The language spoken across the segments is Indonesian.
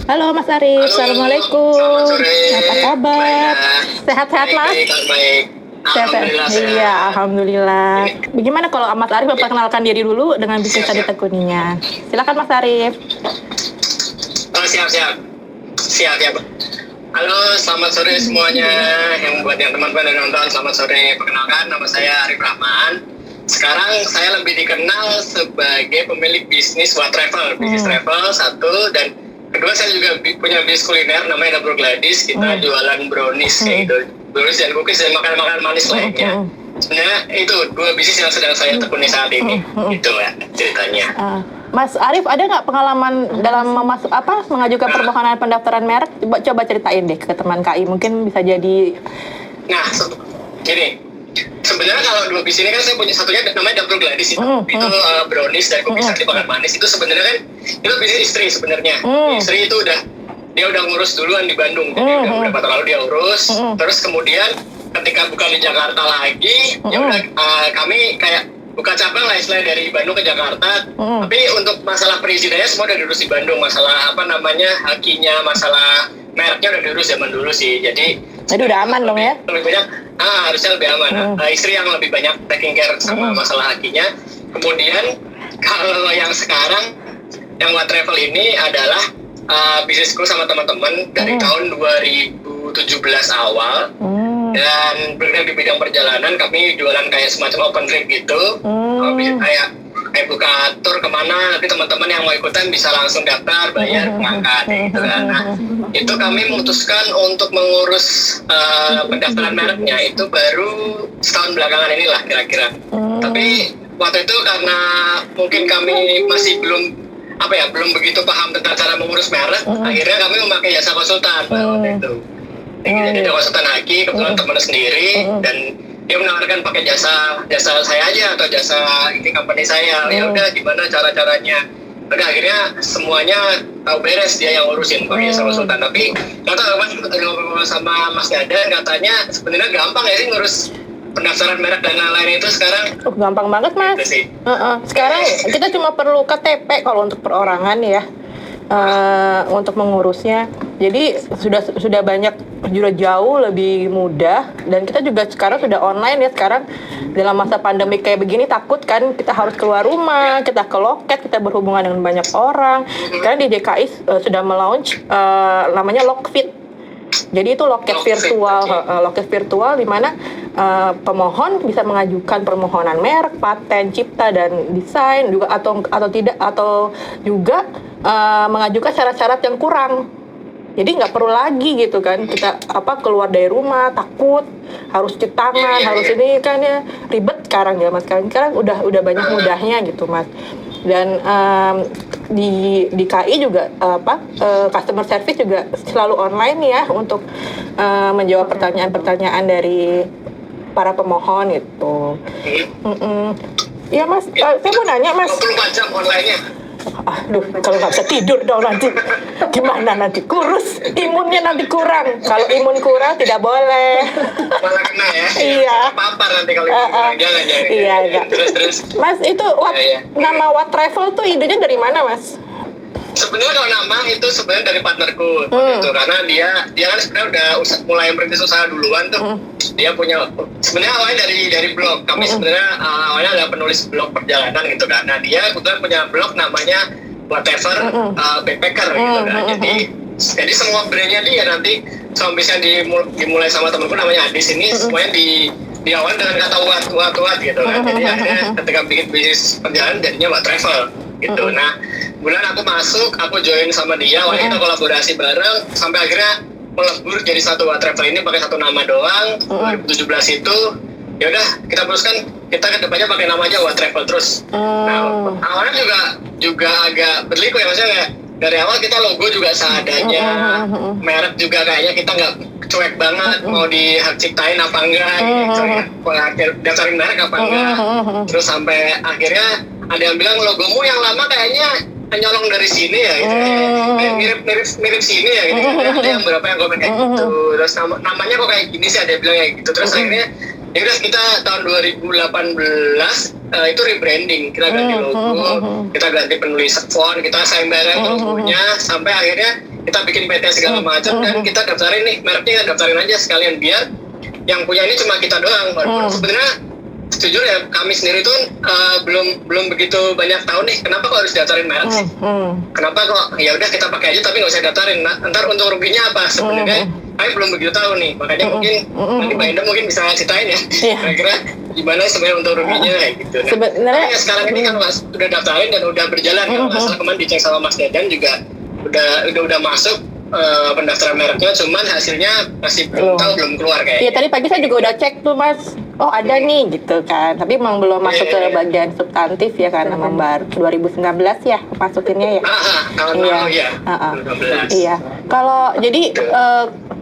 Halo Mas Arif, Halo, selamat Assalamualaikum. sore, Apa Mbak kabar? Ina. Sehat-sehat Baik, Mas? baik, Kak, baik. Sehat-sehat. Alhamdulillah Iya, sehat. Alhamdulillah. Ini, Bagaimana kalau Mas Arif memperkenalkan diri dulu dengan bisnis siap, yang siap. ditekuninya? Silakan Mas Arif. Oh, siap, siap. Siap, ya, Pak. Halo, selamat sore semuanya. Yang buat yang teman-teman yang nonton, selamat sore. Perkenalkan, nama saya Arif Rahman. Sekarang saya lebih dikenal sebagai pemilik bisnis What Travel. Bisnis travel, satu. Dan kedua, saya juga punya bisnis kuliner, namanya Dapur Gladys. Kita jualan brownies, kayak gitu. Brownies dan cookies dan makanan-makanan manis lainnya. Sebenarnya itu dua bisnis yang sedang saya tekuni saat ini. Itu ya ceritanya. Mas Arif, ada nggak pengalaman dalam mengajukan permohonan pendaftaran merek? Coba ceritain deh ke teman KI, mungkin bisa jadi. Nah, gini, sebenarnya kalau dua bisnis ini kan saya punya satunya namanya Dapur Gladys itu, brownies dan cookies sakit makan manis itu sebenarnya kan itu bisnis istri sebenarnya. Istri itu dia udah ngurus duluan di Bandung, jadi udah beberapa tahun lalu dia urus, terus kemudian ketika buka di Jakarta lagi, ya udah kami kayak buka cabang lah istilahnya dari Bandung ke Jakarta. Tapi untuk masalah perizinannya semua udah diurus di Bandung, masalah apa namanya hakinya, masalah mereknya udah diurus zaman dulu sih. Jadi udah aman dong ya? Lebih banyak, harusnya lebih aman. Istri yang lebih banyak taking care sama masalah hakinya. Kemudian kalau yang sekarang, yang What Travel ini adalah bisnisku sama teman-teman dari tahun 2017 awal. Dan bergerak di bidang perjalanan, kami jualan kayak semacam open trip gitu. Kayak buka tour kemana, nanti teman-teman yang mau ikutan bisa langsung daftar, bayar, makan gitu kan. Nah, itu kami memutuskan untuk mengurus pendaftaran mereknya itu baru setahun belakangan inilah kira-kira. Tapi waktu itu karena mungkin kami masih belum begitu paham tentang cara mengurus merek, akhirnya kami memakai jasa konsultan waktu itu. Jadi konsultan Haki, kebetulan teman sendiri, dan dia menawarkan pakai jasa saya aja atau jasa ini company saya. Ya udah gimana cara-caranya. Udah akhirnya semuanya tahu beres, dia yang ngurusin pakai jasa konsultan. Tapi ngobrol sama Mas Dadan, katanya sebenarnya gampang ya sih ngurus pendaftaran merek dan lain-lain itu sekarang. Gampang banget Mas. Gitu sih. Sekarang kita cuma perlu KTP kalau untuk perorangan ya. Untuk mengurusnya, jadi sudah banyak jauh lebih mudah, dan kita juga sekarang sudah online ya. Sekarang dalam masa pandemi kayak begini, takut kan kita harus keluar rumah, kita ke loket, kita berhubungan dengan banyak orang. Sekarang di DKI sudah melaunch namanya Lokfit. Jadi itu loket virtual di mana pemohon bisa mengajukan permohonan merek, paten, cipta dan desain juga atau juga mengajukan syarat-syarat yang kurang. Jadi nggak perlu lagi gitu kan kita keluar dari rumah takut harus cuci tangan, harus ini kan ya ribet sekarang ya Mas. Sekarang udah banyak mudahnya gitu Mas. Dan di KI juga customer service juga selalu online ya untuk menjawab pertanyaan-pertanyaan dari para pemohon gitu. Iya Mas, saya mau nanya Mas. 24 jam online-nya. Aduh, kalau nggak bisa tidur dong nanti gimana, nanti kurus, imunnya nanti kurang. Kalau imun kurang tidak boleh. Malah kena ya. Iya. Papar nanti kalau kurang, jangan. Iya, enggak. Terus. Mas, itu nama What Travel tuh idenya dari mana Mas? Sebenarnya kalau nama itu sebenarnya dari partnerku gitu, karena dia kan sebenarnya udah mulai merintis usaha duluan tuh. Dia punya sebenarnya awalnya dari blog. Kami sebenarnya awalnya adalah penulis blog perjalanan gitu kan. Nah, dia kebetulan punya blog namanya Whatever Backpacker gitu kan. Jadi semua brandnya dia nanti kalau misalnya dimulai sama temanku namanya Adis ini semuanya di awal dengan kata what gitu kan. Jadi akhirnya ketika bikin bisnis perjalanan jadinya What Travel gitu. Nah, bulan aku masuk, aku join sama dia, awalnya kita kolaborasi bareng sampai akhirnya melebur jadi satu What Travel ini pakai satu nama doang. 2017 itu ya udah kita teruskan, kita kedepannya pakai nama aja What Travel terus. Nah, awalnya juga agak berliku ya, maksudnya kayak dari awal kita logo juga seadanya, merek juga kayaknya kita nggak cuek banget mau diciptain apa enggak gitu ya, daftarin merek apa enggak. Terus sampai akhirnya ada yang bilang logomu yang lama kayaknya nyolong dari sini ya gitu, mirip sini ya gitu. Ada yang berapa yang komen kayak gitu. Terus namanya kok kayak gini sih, ada yang bilang kayak gitu. Terus akhirnya ya udah kita tahun 2018 itu rebranding, kita ganti logo, kita ganti penulisan font, kita sayembara logonya, sampai akhirnya kita bikin PT segala macam dan kita daftarin nih mereknya, kita daftarin aja sekalian biar yang punya ini cuma kita doang. Sebenarnya jujur ya kami sendiri tuh belum begitu banyak tahu nih kenapa kok harus daftarin merek sih. Kenapa kok ya udah kita pakai aja tapi nggak usah daftarin. Nah, ntar untung ruginya apa sebenarnya kami belum begitu tahu nih. Makanya mungkin nanti Mbak Indah mungkin bisa ceritain ya kira-kira gimana sebenarnya untung ruginya gitu. Nah, sebenarnya ya sekarang ini kan Mas udah daftarin dan udah berjalan kan. Asal kemarin dicek sama Mas Dadan juga udah masuk pendaftaran mereknya, cuman hasilnya masih belum keluar kayaknya. Iya, tadi pagi saya juga udah cek tuh Mas. Oh ada nih gitu kan, tapi memang belum masuk ke bagian substantif ya karena baru 2019 ya masukinnya ya. Tahun lalu ya. 2019. Iya. Kalau jadi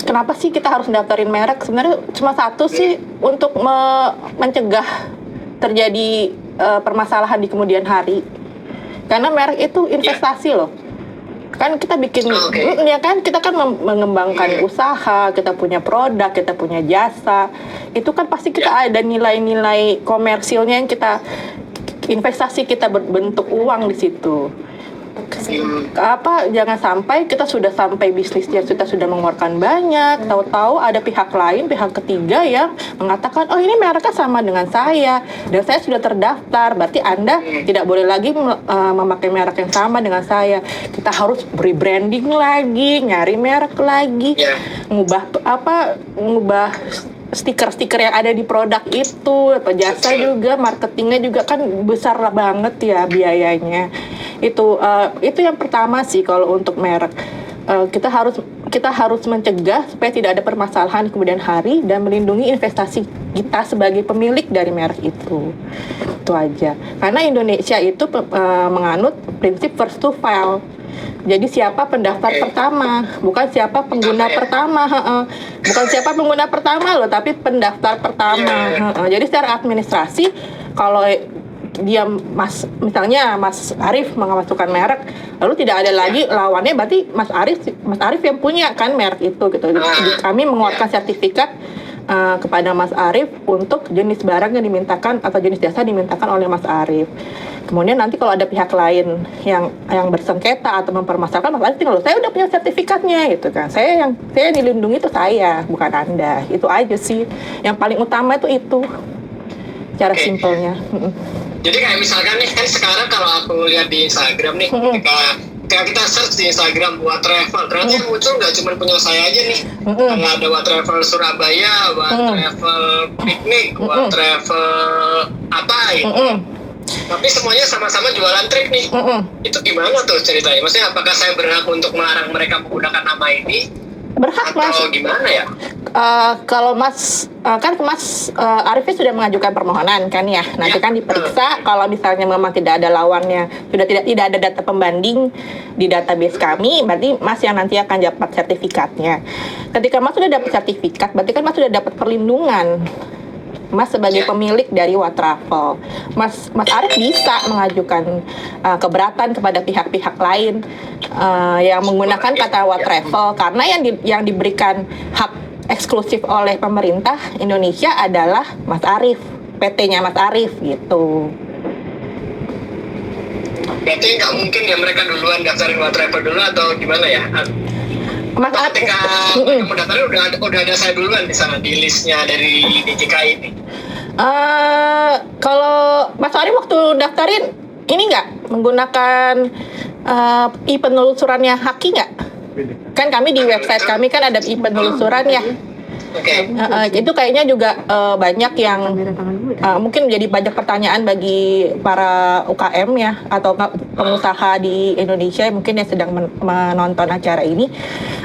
kenapa sih kita harus daftarin merek? Sebenarnya cuma satu sih untuk mencegah terjadi permasalahan di kemudian hari. Karena merek itu investasi loh. Kan kita bikin ya kan, kita kan mengembangkan usaha, kita punya produk, kita punya jasa, itu kan pasti kita ada nilai-nilai komersilnya yang kita investasi, kita berbentuk uang di situ. Jangan sampai kita sudah sampai bisnisnya, kita sudah mengeluarkan banyak, tahu-tahu ada pihak lain, pihak ketiga yang mengatakan oh ini mereknya sama dengan saya dan saya sudah terdaftar, berarti Anda tidak boleh lagi memakai merek yang sama dengan saya. Kita harus rebranding lagi, nyari merek lagi, ngubah stiker-stiker yang ada di produk itu, atau jasa juga, marketingnya juga kan besar banget ya biayanya. Itu yang pertama sih kalau untuk merek. Kita harus mencegah supaya tidak ada permasalahan di kemudian hari dan melindungi investasi kita sebagai pemilik dari merek itu. Itu aja. Karena Indonesia itu menganut prinsip first to file. Jadi siapa pendaftar pertama, bukan siapa pengguna pertama, bukan siapa pengguna pertama loh, tapi pendaftar pertama. Jadi secara administrasi, kalau dia misalnya Mas Arif memasukkan merek, lalu tidak ada lagi lawannya, berarti Mas Arif yang punya kan merek itu gitu. Jadi kami mengeluarkan sertifikat kepada Mas Arif untuk jenis barang yang dimintakan atau jenis jasa dimintakan oleh Mas Arif. Kemudian nanti kalau ada pihak lain yang bersengketa atau mempermasalahkan, Mas Arif tinggal, saya udah punya sertifikatnya gitu kan. Saya dilindungi itu saya, bukan Anda. Itu aja sih. Yang paling utama itu cara simpelnya. Jadi kayak misalkan nih kan sekarang kalau aku lihat di Instagram nih, ketika kita search di Instagram buat travel, ternyata yang muncul nggak cuma punya saya aja nih. Kayak ada buat travel Surabaya, buat travel piknik, buat travel apa gitu. Tapi semuanya sama-sama jualan trip nih. Itu gimana tuh ceritanya? Maksudnya apakah saya berhak untuk melarang mereka menggunakan nama ini? Berhak Mas. Atau gimana ya? Kalau Mas Arifnya sudah mengajukan permohonan kan ya. Nanti kan diperiksa kalau misalnya memang tidak ada lawannya, sudah tidak ada data pembanding di database kami, berarti Mas yang nanti akan dapat sertifikatnya. Ketika Mas sudah dapat sertifikat, berarti kan Mas sudah dapat perlindungan. Mas sebagai pemilik dari Watravel, Mas Arif bisa mengajukan keberatan kepada pihak-pihak lain yang menggunakan kata Watravel, karena yang diberikan hak eksklusif oleh pemerintah Indonesia adalah Mas Arif, PT-nya Mas Arif gitu. Berarti nggak mungkin ya mereka duluan daftarin Watravel dulu atau gimana ya? Mas Arif, ketika mendaftarin udah ada saya duluan di sana di listnya dari DJKI ini. Kalau Mas Arif waktu daftarin ini nggak menggunakan e-penelusurannya Haki nggak? Kan kami di website kami kan ada e-penelusuran ya. Itu kayaknya juga banyak yang mungkin menjadi banyak pertanyaan bagi para UKM ya atau pengusaha di Indonesia mungkin yang sedang menonton acara ini.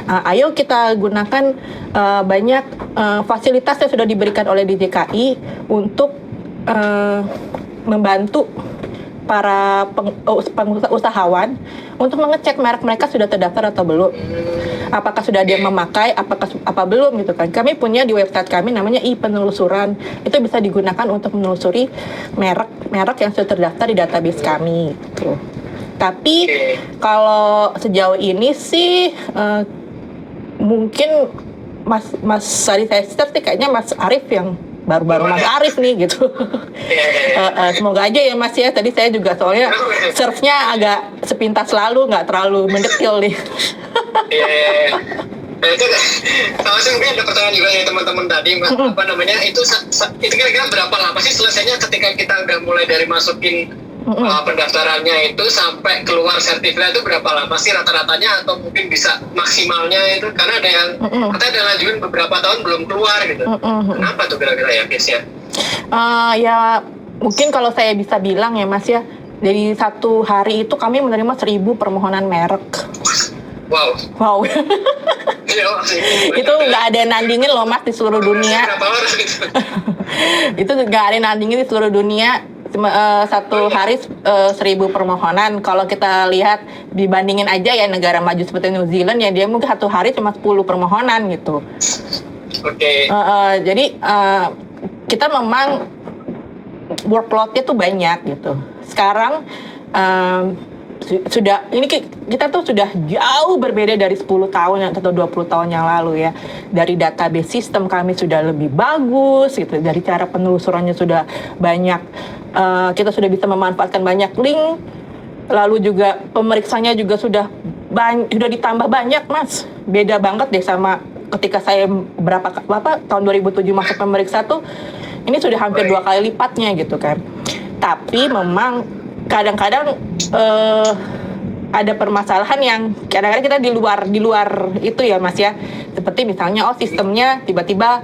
Ayo kita gunakan banyak fasilitas yang sudah diberikan oleh DJKI untuk membantu para usahawan untuk mengecek merek mereka sudah terdaftar atau belum, apakah sudah ada yang memakai, apa belum gitu kan. Kami punya di website kami namanya e-penelusuran, itu bisa digunakan untuk menelusuri merek yang sudah terdaftar di database kami gitu. Tapi kalau sejauh ini sih mungkin Mas Sari Tester sih kayaknya Mas Arif yang baru-baru Mas Arif nih gitu. Semoga aja ya Mas ya. Tadi saya juga soalnya search-nya agak sepintas lalu, nggak terlalu mendetil nih. Iya. Nah, itu sama sih mungkin ada pertanyaan juga dari teman-teman tadi, Mbak. Apa namanya? Itu kira-kira berapa lama sih selesainya ketika kita udah mulai dari masukin pendaftarannya itu sampai keluar sertifikat itu berapa lama sih rata-ratanya, atau mungkin bisa maksimalnya itu, karena ada yang katanya ada lanjutin beberapa tahun belum keluar gitu. Kenapa tuh kira-kira ya biasanya? Ya mungkin kalau saya bisa bilang ya Mas ya, dari satu hari itu kami menerima 1.000 permohonan merek. Wow. Itu nggak ada nandingin loh Mas di seluruh dunia. Itu nggak ada nandingin di seluruh dunia. Satu hari 1.000 permohonan. Kalau kita lihat dibandingin aja ya negara maju seperti New Zealand ya, dia mungkin satu hari cuma 10 permohonan gitu. Oke. Jadi kita memang workload-nya tuh banyak gitu. Sekarang sudah ini kita tuh sudah jauh berbeda dari 10 tahun atau 20 tahun yang lalu ya. Dari database sistem kami sudah lebih bagus gitu. Dari cara penelusurannya sudah banyak, kita sudah bisa memanfaatkan banyak link. Lalu juga pemeriksanya juga sudah ditambah banyak Mas. Beda banget deh sama ketika saya tahun 2007 masuk pemeriksa tuh, ini sudah hampir 2 kali lipatnya gitu kan. Tapi memang kadang-kadang ada permasalahan yang kadang-kadang kita di luar itu ya Mas ya. Seperti misalnya sistemnya tiba-tiba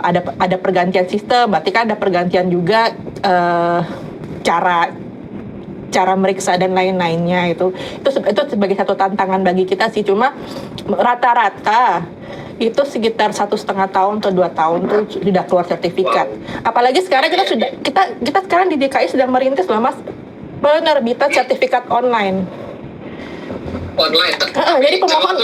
ada pergantian sistem, berarti kan ada pergantian juga cara meriksa dan lain-lainnya. Itu sebagai satu tantangan bagi kita sih. Cuma rata-rata itu sekitar 1,5 tahun atau 2 tahun tuh sudah keluar sertifikat. Apalagi sekarang kita sekarang di DKI sedang merintis loh Mas, penerbitan sertifikat online. Jadi pemohon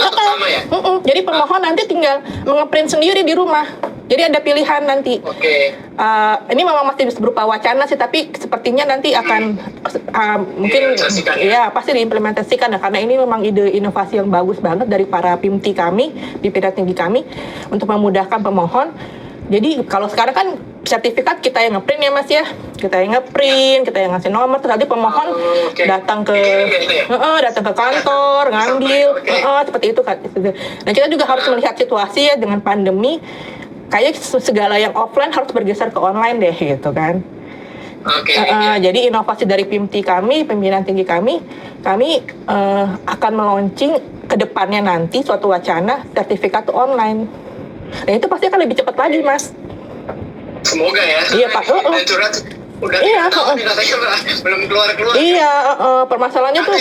jadi pemohon nanti tinggal mengeprint sendiri di rumah. Jadi ada pilihan nanti. Ini memang masih berupa wacana sih, tapi sepertinya nanti akan mungkin ya pasti diimplementasikan karena ini memang ide inovasi yang bagus banget dari para PIMT kami, pimpinan tinggi kami, untuk memudahkan pemohon. Jadi kalau sekarang kan sertifikat kita yang ngeprint ya Mas ya, kita yang ngeprint, kita yang ngasih nomor, terus nanti pemohon datang ke kantor ngambil, seperti itu kan. Dan kita juga harus melihat situasi ya, dengan pandemi kayaknya segala yang offline harus bergeser ke online deh gitu kan. Jadi inovasi dari PIMT kami, pimpinan tinggi kami akan meluncing ke depannya nanti suatu wacana sertifikat online. Dan itu pasti akan lebih cepat lagi Mas. Semoga ya. Iya Pak. Udah belum keluar. Iya, permasalahannya tuh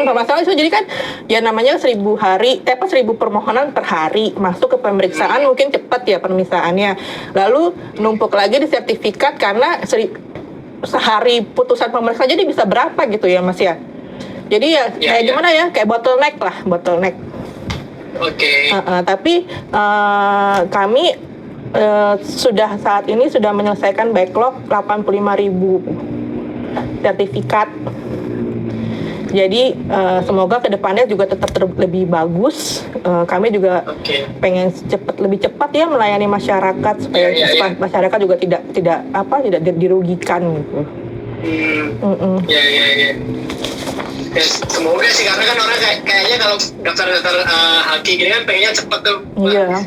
permasalahannya tuh jadi kan ya namanya 1.000 permohonan per hari masuk ke pemeriksaan, mungkin cepat ya pemeriksaannya. Lalu numpuk lagi di sertifikat karena sehari putusan pemeriksaan jadi bisa berapa gitu ya Mas ya. Jadi ya kayak gimana ya, kayak bottleneck. Tapi kami sudah saat ini sudah menyelesaikan backlog 85.000 sertifikat. Jadi semoga kedepannya juga tetap lebih bagus. Kami juga pengen lebih cepat ya melayani masyarakat supaya masyarakat juga tidak dirugikan gitu. Ya, semoga sih, karena kan orang kayaknya kalau daftar haki gini kan pengennya cepet tuh.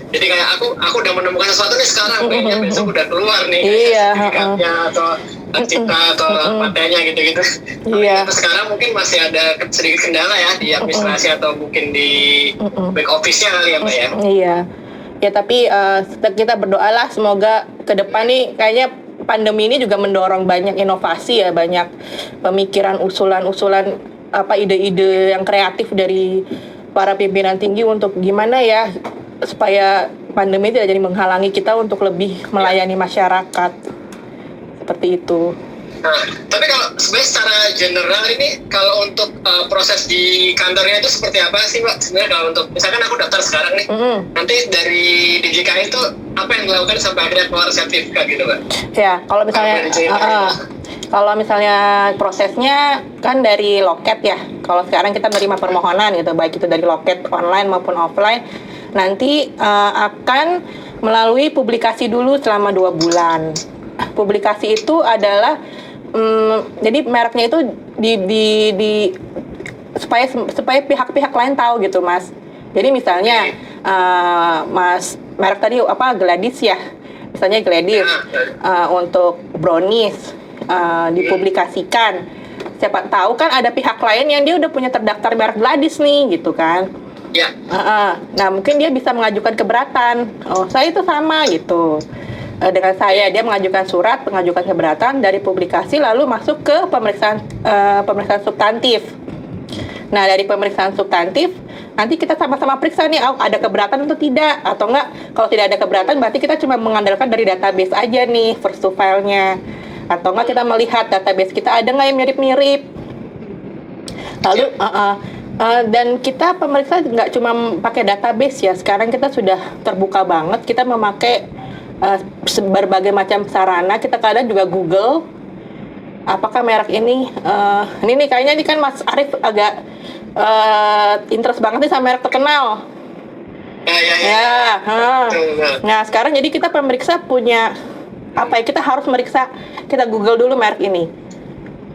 Jadi kayak aku udah menemukan sesuatu nih sekarang, pengennya besok udah keluar nih sertifikatnya atau cipta atau matanya gitu-gitu. Tapi sekarang mungkin masih ada sedikit kendala ya di administrasi atau mungkin di back office-nya kali ya Mbak ya. Ya tapi kita berdoalah semoga ke depan nih, kayaknya pandemi ini juga mendorong banyak inovasi ya, banyak pemikiran, usulan-usulan, ide-ide yang kreatif dari para pimpinan tinggi untuk gimana ya supaya pandemi tidak jadi menghalangi kita untuk lebih melayani masyarakat. Seperti itu. Nah, tapi kalau sebenarnya secara general ini kalau untuk proses di kantornya itu seperti apa sih Mbak? Sebenarnya kalau untuk misalkan aku daftar sekarang nih, nanti dari DJKI itu apa yang dilakukan sampai akhirnya keluar sertifikat gitu Mbak? Ya, kalau misalnya prosesnya kan dari loket ya. Kalau sekarang kita menerima permohonan gitu, baik itu dari loket online maupun offline, nanti akan melalui publikasi dulu selama 2 bulan. Publikasi itu adalah jadi mereknya itu supaya pihak-pihak lain tahu gitu, Mas. Jadi misalnya Mas merek tadi Gladys ya, misalnya Gladys untuk brownies dipublikasikan, siapa tahu kan ada pihak lain yang dia udah punya terdaftar merek Gladys nih gitu kan. Ya. Nah mungkin dia bisa mengajukan keberatan, saya itu sama gitu dengan saya, dia mengajukan keberatan dari publikasi lalu masuk ke pemeriksaan substantif. Nah dari pemeriksaan substantif nanti kita sama-sama periksa nih ada keberatan atau tidak, atau enggak kalau tidak ada keberatan berarti kita cuma mengandalkan dari database aja nih first to file-nya, atau enggak kita melihat database kita ada nggak yang mirip-mirip. Lalu dan kita pemeriksa nggak cuma pakai database ya, sekarang kita sudah terbuka banget, kita memakai berbagai macam sarana, kita kadang juga Google apakah merek ini nih kayaknya ini kan Mas Arief agak interest banget nih sama merek terkenal. Nah sekarang jadi kita pemeriksa punya kita harus meriksa, kita Google dulu merek ini.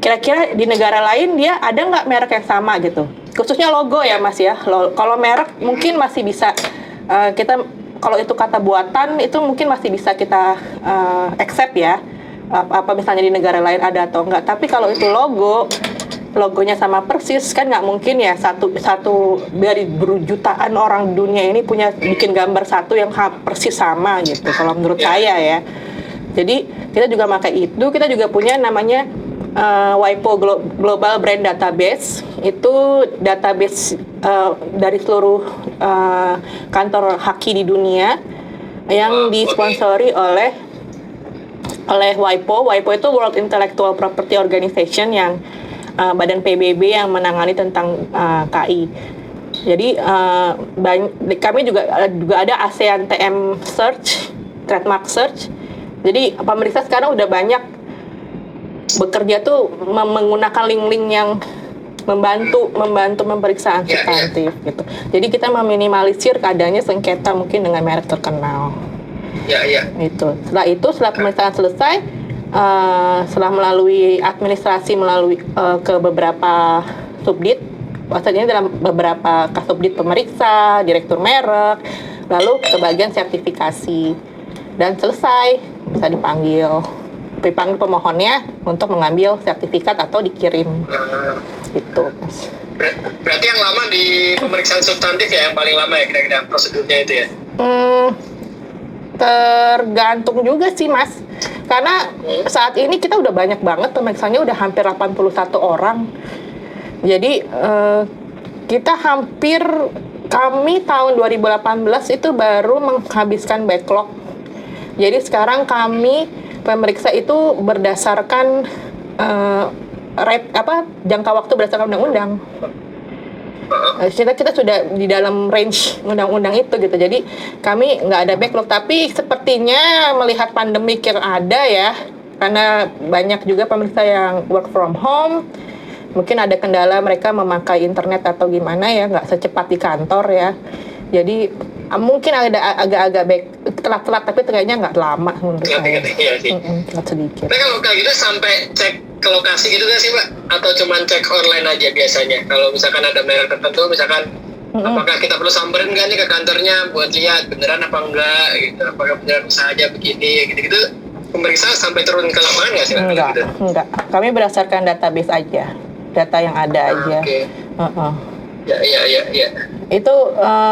Kira-kira di negara lain dia ada nggak merek yang sama gitu? Khususnya logo ya Mas ya. Kalau merek mungkin masih bisa kita, kalau itu kata buatan itu mungkin masih bisa kita accept ya. Apa misalnya di negara lain ada atau enggak. Tapi kalau itu logonya sama persis kan nggak mungkin ya satu dari berjutaan orang dunia ini bikin gambar satu yang persis sama gitu. Kalau menurut saya ya. Jadi kita juga pakai itu. Kita juga punya namanya WIPO Global Brand Database. Itu database dari seluruh kantor haki di dunia yang disponsori oleh WIPO. WIPO itu World Intellectual Property Organization, yang badan PBB yang menangani tentang KI. Jadi kami juga ada ASEAN TM Search, Trademark Search. Jadi pemeriksa sekarang udah banyak bekerja tuh menggunakan link-link yang membantu pemeriksaan substantif gitu. Jadi kita meminimalisir adanya sengketa mungkin dengan merek terkenal. Itu. Setelah pemeriksaan selesai, setelah melalui administrasi ke beberapa subdit, maksudnya dalam beberapa kasubdit pemeriksa, direktur merek, lalu ke bagian sertifikasi, dan selesai bisa dipanggil pemohonnya untuk mengambil sertifikat atau dikirim. Gitu. Berarti yang lama di pemeriksaan substantif ya, yang paling lama ya kira-kira prosedurnya itu ya? Tergantung juga sih Mas, karena saat ini kita udah banyak banget pemeriksaannya, udah hampir 81 orang. Jadi kami tahun 2018 itu baru menghabiskan backlog. Jadi sekarang kami pemeriksa itu berdasarkan jangka waktu berdasarkan undang-undang. Kita sudah di dalam range undang-undang itu gitu. Jadi kami nggak ada backlog, tapi sepertinya melihat pandemik yang ada ya, karena banyak juga pemeriksa yang work from home, mungkin ada kendala mereka memakai internet atau gimana ya, nggak secepat di kantor ya. Jadi mungkin ada agak-agak telat-telat, tapi kayaknya nggak lama menurut saya. Iya sih. Telat sedikit. Nah kalau kayak gitu sampai cek ke lokasi gitu nggak sih Mbak? Atau cuman cek online aja biasanya? Kalau misalkan ada merek tertentu, misalkan apakah kita perlu samperin nggak nih ke kantornya buat lihat beneran apa enggak gitu? Apakah beneran usaha aja begini gitu-gitu? Pemeriksa sampai turun ke lapangan nggak sih? Enggak. Kami berdasarkan database aja, data yang ada aja. Oke. Ya. Itu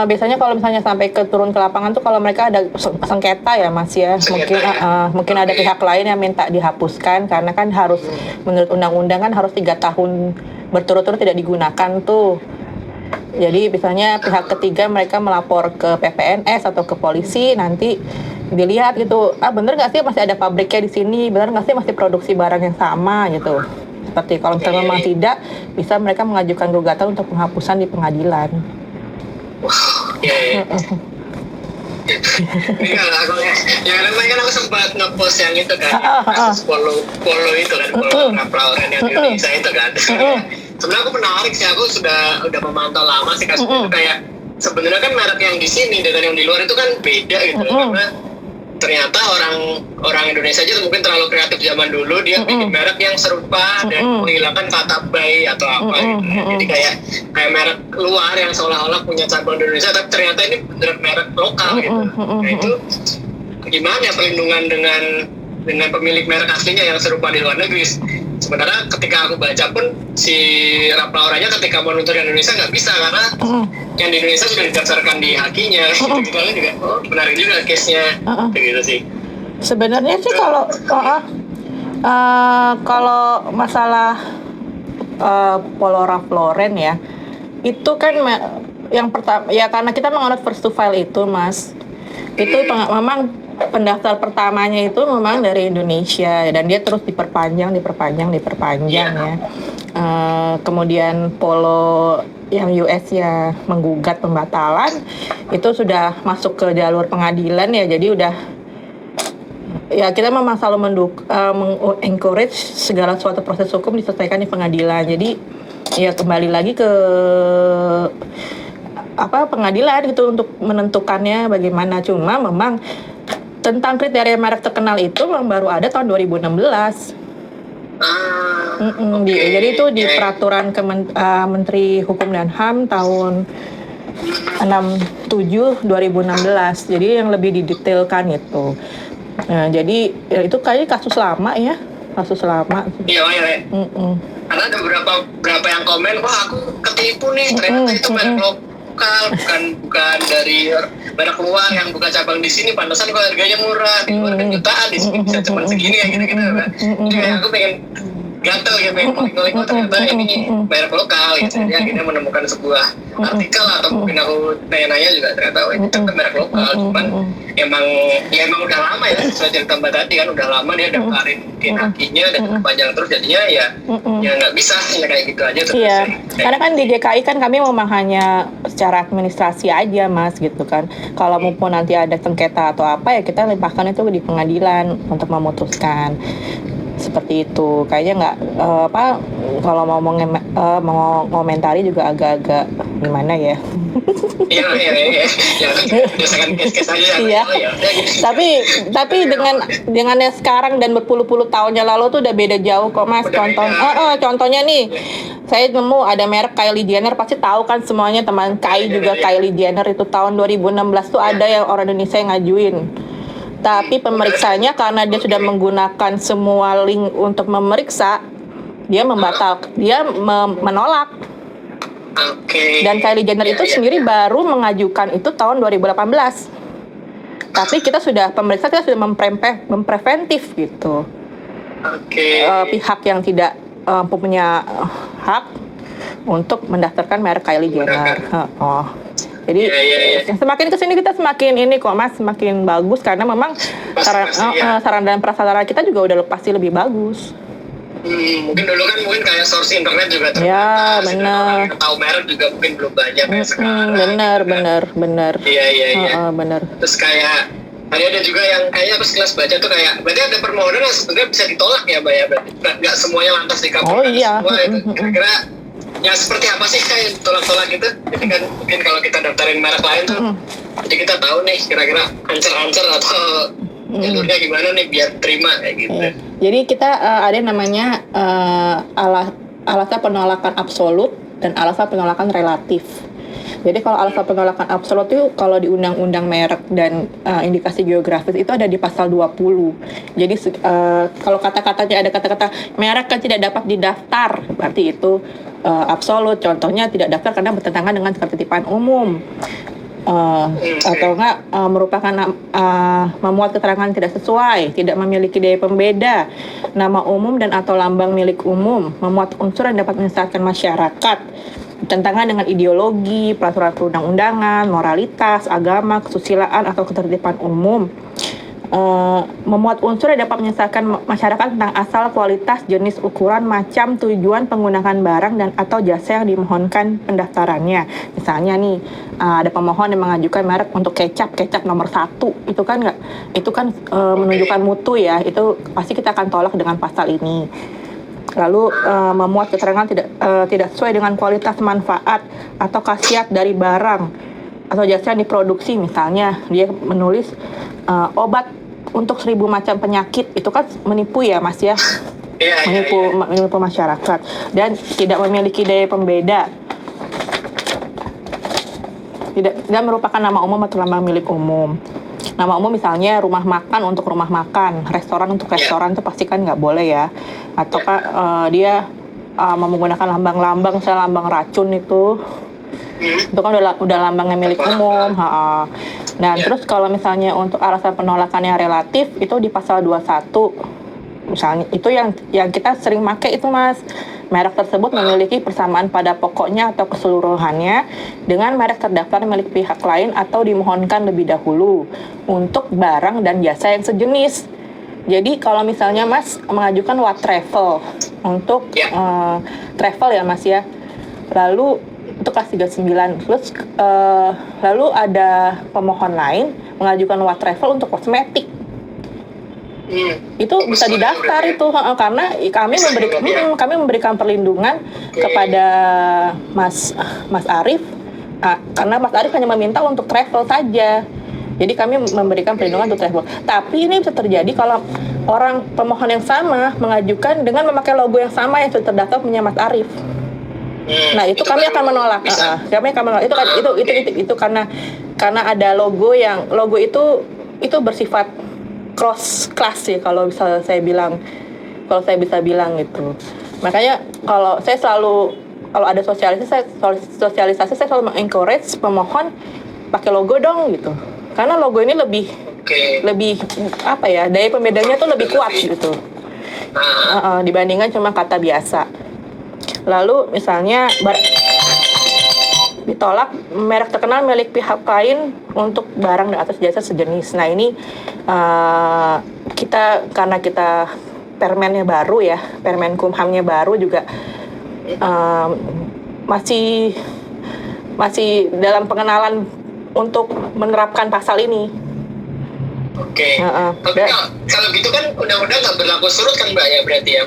biasanya kalau misalnya sampai turun ke lapangan tuh kalau mereka ada sengketa ya Mas ya, mungkin ada pihak lain yang minta dihapuskan karena kan harus menurut undang-undang kan harus 3 tahun berturut-turut tidak digunakan tuh. Jadi misalnya pihak ketiga mereka melapor ke PPNS atau ke polisi, nanti dilihat gitu, bener nggak sih masih ada pabriknya di sini, bener nggak sih masih produksi barang yang sama gitu. Seperti kalau misalnya memang tidak, bisa mereka mengajukan gugatan untuk penghapusan di pengadilan. Iya. Yang namanya kan aku sempat ngepost yang itu kan, kasus polo itu kan, polo kapral kan yang di Indonesia itu kan. Sebenarnya aku menarik sih, aku udah memantau lama sih kasus itu, kayak sebenarnya kan merek yang di sini dengan yang di luar itu kan beda gitu, karena ternyata orang Indonesia aja mungkin terlalu kreatif zaman dulu, dia bikin merek yang serupa dan menghilangkan kata bay atau apa gitu. Jadi kayak merek luar yang seolah-olah punya cabang di Indonesia, tapi ternyata ini beneran merek lokal gitu. Nah itu gimana ya perlindungan dengan pemilik merek aslinya yang serupa di luar negeri. Sebenarnya ketika aku baca pun si Ralph Lauren-nya ketika mau nuntut di Indonesia nggak bisa karena yang di Indonesia sudah didaftarkan di hakinya. Gitu kan juga, menarik juga case-nya, begitu sih. Sebenarnya sih kalau masalah Polo Ralph Lauren ya, itu kan yang pertama ya karena kita menganut first to file itu, Mas. Itu memang pendaftar pertamanya itu memang dari Indonesia dan dia terus diperpanjang ya. Kemudian Polo yang US ya menggugat pembatalan, itu sudah masuk ke jalur pengadilan ya, jadi udah ya kita memang selalu encourage segala suatu proses hukum diselesaikan di pengadilan. Jadi ya kembali lagi ke pengadilan gitu untuk menentukannya bagaimana. Cuma memang tentang kriteria merek terkenal itu memang baru ada tahun 2016. Jadi itu di peraturan Menteri Hukum dan HAM tahun 67 2016. Jadi yang lebih didetailkan itu. Nah, jadi ya itu kayaknya kasus lama ya. Iya. Karena ada beberapa yang komen, wah aku ketipu nih, ternyata itu merek lokal, bukan dari merek luar yang buka cabang di sini, pantesan kok harganya murah, di luar kan jutaan, di sini bisa cuma segini kayak gitu kan. Jadi aku pengen gatel ya, pengen ngulik-ngulik, ternyata ini merek lokal gitu. Jadi akhirnya menemukan sebuah artikel atau mungkin aku nanya-nanya juga ternyata ini kan merek lokal, cuman emang udah lama ya, sesuai cerita Mbak tadi kan udah lama dia daftarin di hakinya dan kepanjangan terus, jadinya ya nggak bisa ya kayak gitu aja terus. Iya, karena kan di GKI kan kami memang hanya secara administrasi aja, Mas, gitu kan. Kalau maupun nanti ada sengketa atau apa ya kita limpahkan itu di pengadilan untuk memutuskan. Seperti itu. Kayaknya nggak kalau mau ngomentari juga agak-agak gimana ya. Iya. Biasakan kes-kes aja. Iya. Tapi dengan yang sekarang dan berpuluh-puluh tahunnya lalu tuh udah beda jauh kok, Mas. Contohnya nih, saya nemu ada merek Kylie Jenner, pasti tahu kan semuanya, teman Kai juga Kylie Jenner itu tahun 2016 tuh ada yang orang Indonesia yang ngajuin. Tapi pemeriksanya karena dia sudah menggunakan semua link untuk memeriksa, dia menolak. Dan Kylie Jenner itu sendiri baru mengajukan itu tahun 2018. Tapi kita sudah mempreventif gitu. Pihak yang tidak punya hak untuk mendaftarkan merek Kylie Jenner. Jadi semakin kesini kita semakin ini kok, Mas, semakin bagus karena memang saran dan prasarana kita juga udah pasti lebih bagus. Mungkin dulu kan kayak source internet juga terbatas. Ya, benar. Tahu merek juga mungkin belum banyak kayak sekarang. Benar. Iya. Benar. Terus kayak tadi ada juga yang kayaknya aku sekelas baca tuh kayak berarti ada permohonan yang sebenarnya bisa ditolak ya, Mbak ya. Berarti nggak semuanya lantas dikabulkan. Oh iya. Semua itu kira-kira ya seperti apa sih kayak tolak-tolak gitu? Jadi kan mungkin kalau kita daftarin merek lain tuh, jadi kita tahu nih kira-kira ancer-ancer atau jalurnya gimana nih biar terima kayak gitu. Jadi kita ada yang namanya alasan penolakan absolut dan alasan penolakan relatif. Jadi kalau alasan penolakan absolut itu kalau di undang-undang merek dan indikasi geografis itu ada di pasal 20. Jadi kalau kata-katanya ada kata-kata merek kan tidak dapat didaftar, berarti itu absolut. Contohnya tidak daftar karena bertentangan dengan ketertiban umum. Atau enggak merupakan memuat keterangan tidak sesuai, tidak memiliki daya pembeda, nama umum dan atau lambang milik umum, memuat unsur yang dapat menyesatkan masyarakat, bertentangan dengan ideologi, peraturan perundang-undangan, moralitas, agama, kesusilaan atau ketertiban umum, memuat unsur yang dapat menyesatkan masyarakat tentang asal, kualitas, jenis, ukuran, macam, tujuan penggunaan barang dan atau jasa yang dimohonkan pendaftarannya. Misalnya nih, ada pemohon yang mengajukan merek untuk kecap nomor 1, itu kan menunjukkan mutu ya, itu pasti kita akan tolak dengan pasal ini. Lalu memuat keterangan tidak sesuai dengan kualitas, manfaat atau khasiat dari barang atau jasa yang diproduksi. Misalnya dia menulis obat untuk 1000 macam penyakit itu kan menipu ya Mas ya, Iya, menipu masyarakat dan tidak memiliki daya pembeda. Tidak merupakan nama umum atau lambang milik umum. Nama umum misalnya rumah makan untuk rumah makan, restoran untuk restoran itu pasti kan nggak boleh ya. Atau dia menggunakan lambang-lambang, misalnya lambang racun itu kan udah lambangnya milik umum. Dan terus kalau misalnya untuk alasan penolakan yang relatif itu di pasal 21. Misalnya itu yang kita sering pakai itu Mas. Merek tersebut memiliki persamaan pada pokoknya atau keseluruhannya dengan merek terdaftar milik pihak lain atau dimohonkan lebih dahulu untuk barang dan jasa yang sejenis. Jadi kalau misalnya Mas mengajukan What Travel untuk travel ya Mas ya, lalu itu kelas 39, terus lalu ada pemohon lain mengajukan What Travel untuk kosmetik. Itu bisa didaftar itu karena kami memberikan perlindungan kepada Mas Arif karena Mas Arif hanya meminta untuk travel saja. Jadi kami memberikan perlindungan untuk travel. Tapi ini bisa terjadi kalau orang pemohon yang sama mengajukan dengan memakai logo yang sama yang sudah terdaftar punya Mas Arif. Nah itu kami akan menolak. Kami akan menolak. Itu karena ada logo itu bersifat cross class ya kalau bisa saya bisa bilang gitu. Makanya kalau ada sosialisasi saya selalu mengencourage pemohon pakai logo dong gitu. Karena logo ini lebih apa ya, daya pembedanya tuh lebih kuat gitu. Dibandingkan cuma kata biasa. Lalu misalnya ditolak merek terkenal milik pihak lain untuk barang dan atas jasa sejenis. Nah ini karena kita permennya baru ya, Permen Kumhamnya baru juga masih dalam pengenalan untuk menerapkan pasal ini. Oke. Tapi kalau gitu kan undang-undang nggak berlaku surut kan Mbak ya berarti ya.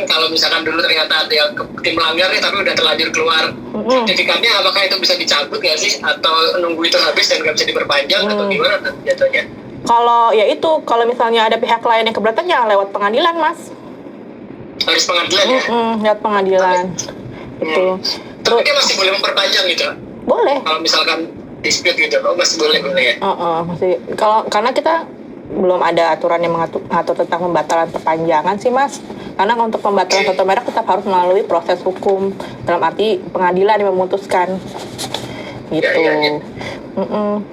Kalau misalkan dulu ternyata ada yang melanggar nih tapi udah terlanjur keluar sertifikatnya, apakah itu bisa dicabut nggak sih? Atau nunggu itu habis dan nggak bisa diperpanjang atau gimana jatuhnya? Kalau misalnya ada pihak lain yang keberatan ya lewat pengadilan Mas. Harus pengadilan ya? Lewat pengadilan. Itu. Tapi dia masih boleh memperpanjang gitu? Boleh. Kalau misalkan dispute gitu, masih boleh ya? Masih. Karena kita belum ada aturan yang mengatur tentang pembatalan perpanjangan sih Mas. Karena untuk pembatalan satu merek tetap harus melalui proses hukum, dalam arti pengadilan yang memutuskan gitu.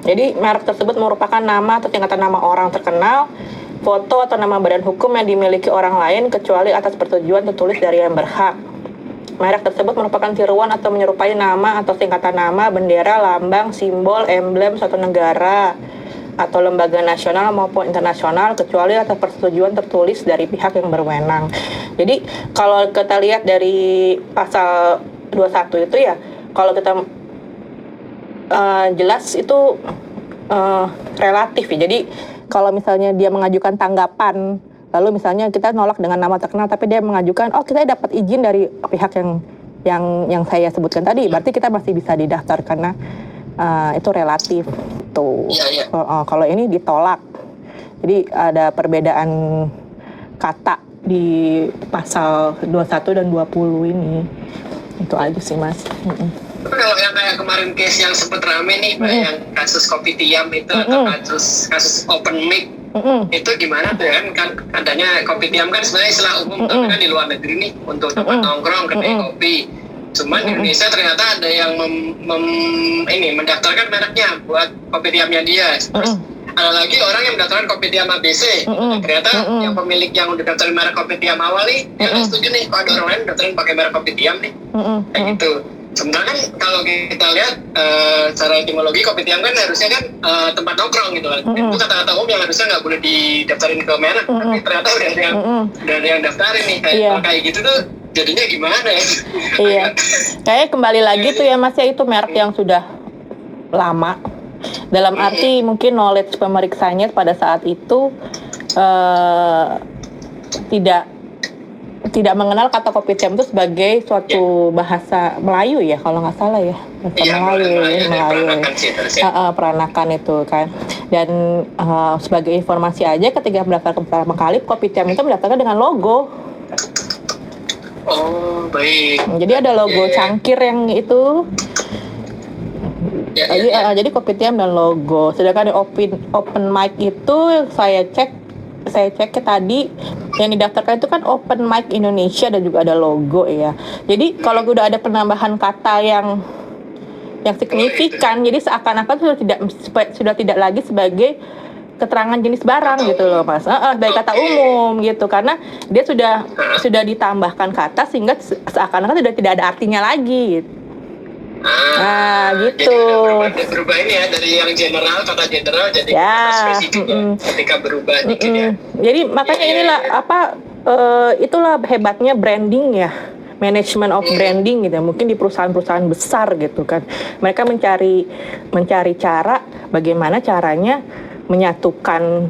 Jadi merek tersebut merupakan nama atau tingkatan nama orang terkenal, foto atau nama badan hukum yang dimiliki orang lain kecuali atas persetujuan tertulis dari yang berhak. Merek tersebut merupakan tiruan atau menyerupai nama atau singkatan nama, bendera, lambang, simbol, emblem suatu negara atau lembaga nasional maupun internasional kecuali atas persetujuan tertulis dari pihak yang berwenang. Jadi kalau kita lihat dari pasal 21 itu ya, kalau kita jelas itu relatif ya. Jadi kalau misalnya dia mengajukan tanggapan, lalu misalnya kita nolak dengan nama terkenal, tapi dia mengajukan, kita dapat izin dari pihak yang saya sebutkan tadi, berarti kita masih bisa didaftar karena itu relatif tuh. Kalau ini ditolak, jadi ada perbedaan kata di pasal 21 dan 20 ini. Itu aja sih Mas. Kalau yang kayak kemarin case yang sempat rame nih, yang kasus Kopitiam itu atau kasus open mic, itu gimana tuh kan katanya Kopitiam kan sebenarnya istilah umum tapi kan di luar negeri nih untuk tempat nongkrong kedai kopi. Cuman di Indonesia ternyata ada yang mendaftarkan mereknya buat Kopitiamnya dia. Terus ada lagi orang yang mendaftarkan Kopitiam ABC. Ternyata yang pemilik yang udah daftarin merek Kopitiam awal nih, dia nggak setuju nih kalau ada orang lain daftarin pakai merek Kopitiam nih. Kayak gitu. Sebenarnya kan kalau kita lihat secara etimologi Kopitiam kan harusnya kan tempat nongkrong gitu kan. Itu kata-kata umum yang harusnya nggak boleh didaftarin ke merek, tapi ternyata udah ada yang daftarin nih. Kayak gitu tuh jadinya gimana ya? Iya. Kayaknya kembali lagi tuh ya Mas ya, itu merek yang sudah lama. Dalam arti mungkin knowledge pemeriksanya pada saat itu tidak mengenal kata Kopitiam itu sebagai suatu bahasa Melayu ya kalau nggak salah ya. Iya, peranakan sih terus ya. Peranakan itu kan. Dan sebagai informasi aja, ketika mendaftar pertama kali, Kopitiam itu mendaftarkan dengan logo. Oh, baik. Jadi ada logo cangkir yang itu. Jadi Kopitiam dan logo. Sedangkan open mic itu saya cek tadi yang didaftarkan itu kan Open Mic Indonesia dan juga ada logo ya. Jadi kalau udah ada penambahan kata yang signifikan, jadi seakan-akan sudah tidak lagi sebagai keterangan jenis barang gitu loh Mas. Sebagai kata umum gitu, karena dia sudah ditambahkan kata sehingga seakan-akan sudah tidak ada artinya lagi gitu. Gitu. Jadi berubah ini ya, dari yang general, kata general jadi kata spesifik ya, ketika berubah dikit ya. Jadi makanya inilah itulah hebatnya branding ya, management of branding gitu. Mungkin di perusahaan-perusahaan besar gitu kan, mereka mencari cara bagaimana caranya menyatukan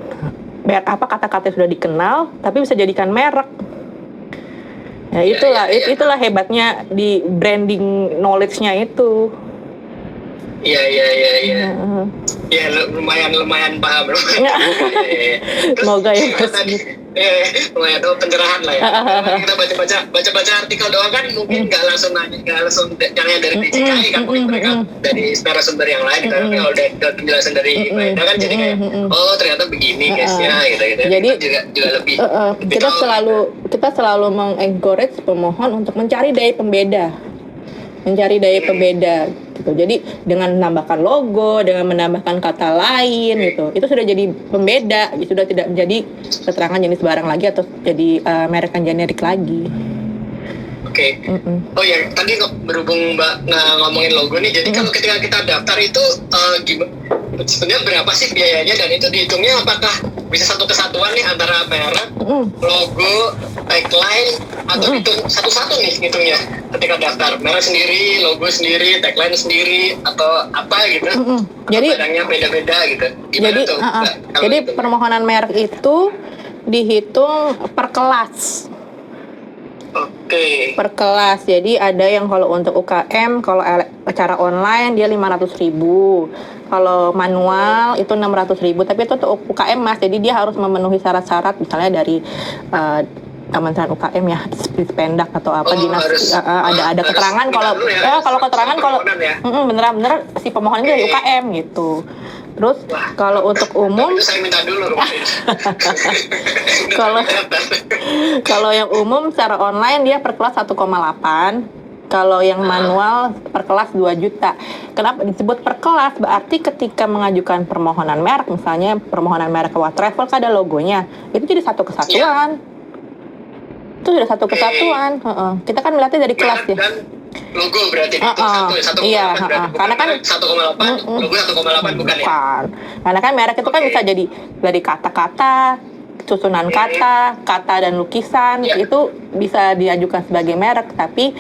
kata-kata yang sudah dikenal tapi bisa jadikan merek. Ya itulah hebatnya di branding knowledge-nya itu. Iya. Ya lumayan paham. Semoga ya Mas. Lumayan pencerahan lah ya. Kita baca artikel doang kan mungkin nggak langsung yang dari DJKI kan, mungkin mereka dari narasumber yang lain. Tapi kalau dari penjelasan dari Maeda kan jadi kayak ternyata begini guysnya gitu. Jadi juga lebih. Kita selalu mengencourage pemohon untuk mencari daya pembeda. Gitu. Jadi dengan menambahkan logo, dengan menambahkan kata lain gitu, itu sudah jadi pembeda, sudah tidak menjadi keterangan jenis barang lagi atau jadi merek yang generik lagi. Oke. Oh ya, tadi berhubung Mbak ngomongin logo nih, jadi kalau ketika kita daftar itu sebenarnya berapa sih biayanya, dan itu dihitungnya apakah bisa satu kesatuan nih antara merek, logo, tagline, atau hitung satu-satu nih hitungnya ketika daftar, merek sendiri, logo sendiri, tagline sendiri, atau apa gitu? Jadi barangnya beda-beda gitu. Gimana tuh? Jadi permohonan merek itu dihitung per kelas. Oke. Per kelas. Jadi ada yang kalau untuk UKM, kalau acara online dia 500.000. Kalau manual itu 600.000. Tapi itu untuk UKM Mas. Jadi dia harus memenuhi syarat-syarat misalnya dari Kementerian UKM ya, Pendak atau apa dinas ada keterangan kalau keterangan kalau beneran si pemohon itu dari UKM gitu. Terus kalau untuk umum itu saya minta dulu kalau yang umum secara online dia per kelas 1,8. Kalau yang manual per kelas 2 juta. Kenapa disebut per kelas? Berarti ketika mengajukan permohonan merek, misalnya permohonan merek Wah Travel kan ada logonya, itu jadi satu kesatuan. Itu sudah satu kesatuan. Kita kan melihatnya dari kelas ya. Dan logo berarti itu 1,8 iya, berarti karena kan 1,8 logo 1,8 bukan ya? Karena kan merek itu kan bisa jadi dari kata-kata, susunan kata dan lukisan, itu bisa diajukan sebagai merek, tapi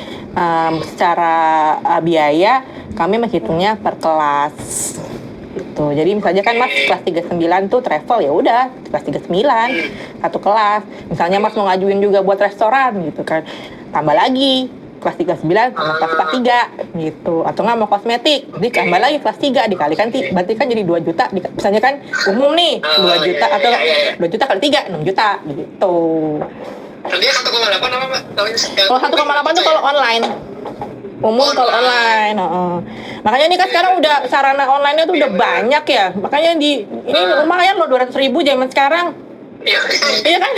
secara biaya kami menghitungnya per kelas. Gitu. Jadi misalnya kan Mas kelas 39 tuh travel, ya udah kelas 39 satu kelas. Misalnya Mas mau ngajuin juga buat restoran gitu kan, tambah lagi kelas 39 sama kelas 43 gitu. Atau nggak mau kosmetik, jadi tambah lagi kelas 3 dikalikan berarti kan jadi 2 juta. Misalnya kan umum nih 2 juta atau 2 juta kali 3 6 juta gitu. Dia 1,8 apa Mbak? Kalau 1,8 tuh kalau online. Umum kalau online. Makanya ini kan sekarang udah sarana online-nya tuh udah banyak ya. Makanya ini lumayan loh 200.000 zaman sekarang. Iya kan?